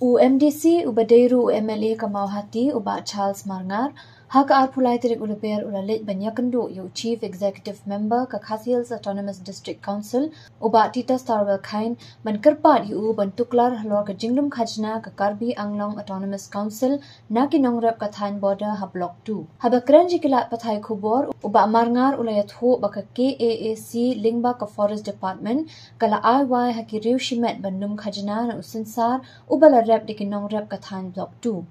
UMDC ubadeiru UMLA Kamau Hati uba Charles Marngar hak arpulai tirik uluper ulalit banyakendu yu Chief Executive Member ke Khas Autonomous District Council uba Tita Starwell Khain bankerpat yu bentuklar halor ke Jinglum Khajna ke Karbi Anglong Autonomous Council na kinongrep ke Thain Border ha Block 2. Habakran jikilat pathai kubor uba Marngar ulayat hu baka KAAC lingba ke Forest Department kala IY hakiriu shimet bandum Khajna na usinsar ubala rep di kinongrep ke Thain Block 2.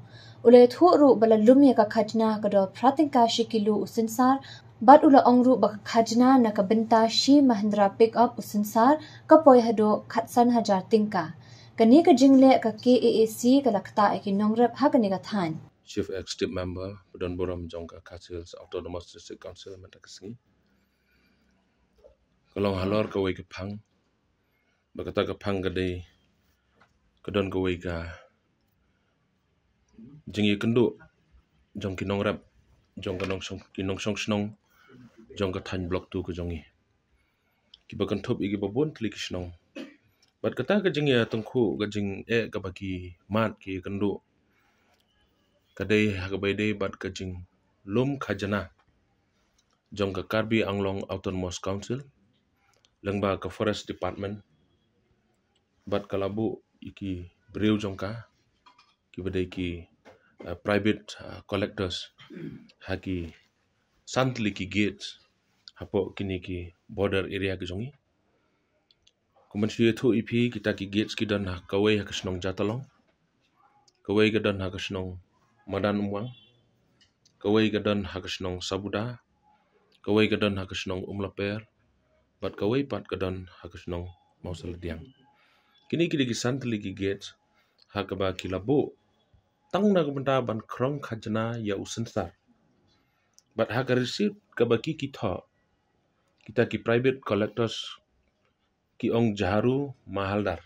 Ulay thuru bala lumya ka khajna ka do pratingka shikilu usinsar bat ula ongru baka khajna na ka benta shi Mahindra pick up usinsar ka poi hado khatsan hajar tingka kani ka jingle ka KAAC ka lakta ekinongrep ha kani ka Thain Chief Executive Member Budon Boram Jongka Khas Autonomous District Council Matakasngi Kalong halor ka wei ka phang bakata ka phang ka dei kadon ka wei ka jingi kendo jong kinong rap jong kanong song kinong song snong jong ka Thain Block 2 ka jongi ki bakan thop igi babon klik snong bat kata ka jingi tongkhu ka jing ka baki mat ki kendo kadai ha ka bai dei bat ka jing lum khajana jong ka Karbi Anglong Autonomous Council lengba ka Forest Department bat kalabu iki breu jong ka ki badai ki private collectors haki santli ki gates hapo kini ki border area ki jongi kumensi thu ipi kita ki gates ki dan kawai ha kasnong jatalong kawai ka dan ha kasnong madan umwang kawai ka dan ha kasnong sabuda kawai ka dan ha kasnong umlaper bat kawai pat ka dan ha kasnong mausaladiang kini ki santli ki gates ha ka ba kilabo tang na benda ban krong khajna ya usinsar but ha ka receipt ka baki kita ki private collectors ki ong jaharu mahaldar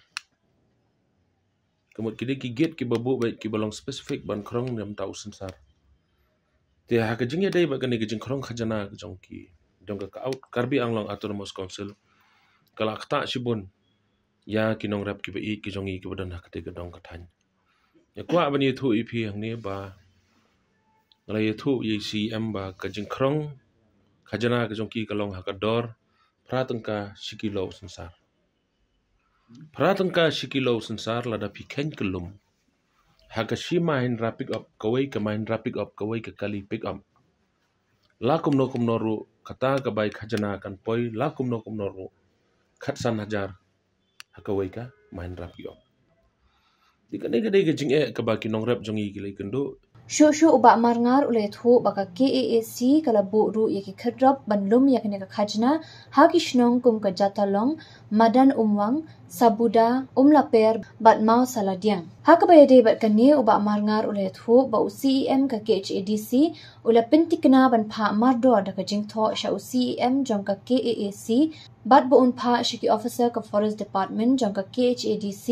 kemut kidi ki gate ki babu baik ki balong specific ban krong nam ta usinsar te ha ka jingya dai ba kani ki jing krong khajna ka jong ka out Karbi Anglong Autonomous Council kala khta shibun ya kinong rap ki ba ki jongi ki badan ha ka te ka dong ka Thain ya kwa bani thu ipi hang ni ba ngalai thu ye CM ba ka jing krong khajana ka jong ki kalong ha ka dor pratangka shikilo sensar pratangka shikilo sensar lada pikhen kelum ha ka shi Mahindra pick up kawai ka Mahindra pick up kawai ka kali pick up lakum no ru kata ka bai khajana kan poi lakum no ru khatsan hajar ha kawai ka Mahindra pick up dikane ke jing ka ba kinong rap jongi ki lai kendo Shu uba Marngar ulay thu baka KAAC kala ru yaki khadrap banlum yakini ka khajna haki shnong kum ka jatalong madan umwang sabuda umlaper bat mau saladiang haka bayade bat kani uba Marngar ulay thu ba CEM ka KHADC ula pintikna ban pha mardo da ka jingtho sha CEM jong ka KAAC bat bu unpa shiki officer ka Forest Department jong ka KHADC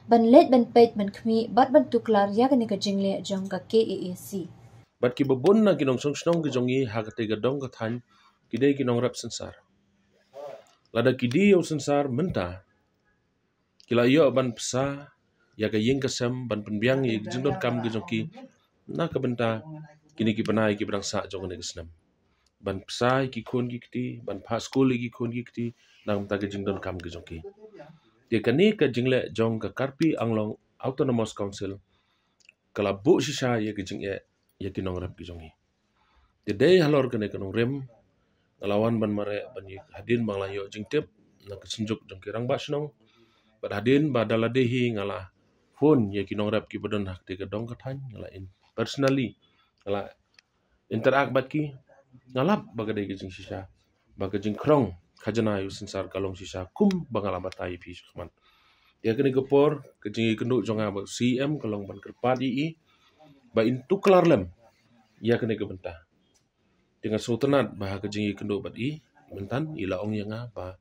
ban let ban pet ban khmi bat ban tuklar yakini ka jingle jong ka KAAC bat ki babon na kinong song snong ki jongi ha ka te ga dong ka Thain ki dei kinong rap sensar lada ki di yo sensar menta kila yo ban psa ya ka yeng kasam ban penbiang ye jindon kam ki jongki na ka benta kini ki panai ki brang sa jong ne gisnam ban psa ki khon ki kiti ban pha school ki khon ki kiti na ta ki jindon kam ki jongki te kani ka jingle jong ka Karbi Anglong Autonomous Council kala bu shisha ye ki jing ye ki nong rap ki jongi te dei halor kane kanong rem lawan ban mare ban ye hadin bang la yo jingtep na ka sinjuk jong ki rang ba snong bat hadin ba daladehi ngala phone ye kinong rap ki bodon hak te ka dong ka Thain ngala in personally ngala interact bat ki ngalap bagade ki jing shisha baga jing krong khajana yu sensar kalong shisha kum bangala batai pi suman ya kini gopor ke jing kendu jonga ba CM kalong ban kerpat i ba in tuklar lem ya kini ke benta dengan sultanat bah ke jing kendu bat i bentan ila ong yanga ba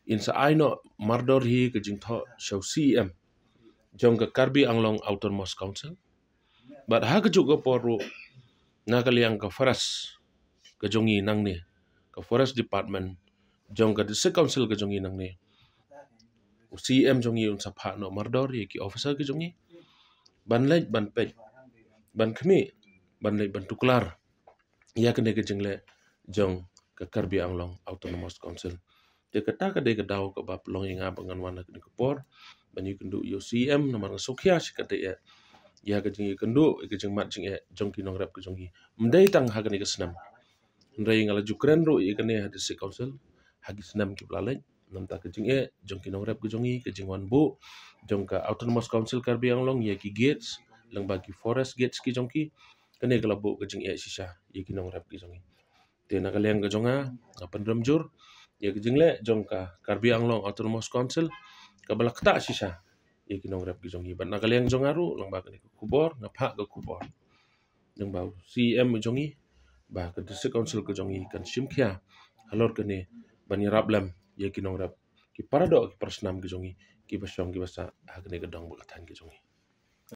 in sa aino mardor hi ke jing tho show CM jong ka Karbi Anglong Autonomous Council bat ha ke juk poru na kaliang ka Forest ke jongi nang ni ka Forest Department jong ka District Council ke jongi nang ni CM jongi un sapha no mardor ye ki officer ki jongi ban lej ban pej ban khmi ban lej ban tuklar ya kene ke jingle jong ke Karbi Anglong Autonomous Council te kata ka de ke daw ke bab long inga bangan wana ke por ban yu kendu yo CM nomor sokya sikate ya ke jingi kendu ke jing mat jing jong ki nong rap ke jongi mdai tang ha kene ke senam ndai ngala jukren ro ye kene ha district council hagi senam ki blalej nam ta ke jing jong ki nong rap ke jongi ke jing wan bu jong ka Autonomous Council Karbi Anglong ye ki gates lang bagi forest gates ki jong ki kene ke labu ke jing sisa ye ki nong rap ki jongi te na kaleng ke jonga pendram jur ye ke jingle jong ka Karbi Anglong Autonomous Council ka balak ta sisa ye ki nong rap ki jongi ban na kaleng jonga ru lang ba ke kubor ngapha ke kubor jong ba CM jongi ba ke district council ke jongi kan simkhia halor ke ne ban yarap lam ye ki nong rap ki parado ki persnam ki jongi ki basong ki basa ha ke ne gedong bu kathan ki jongi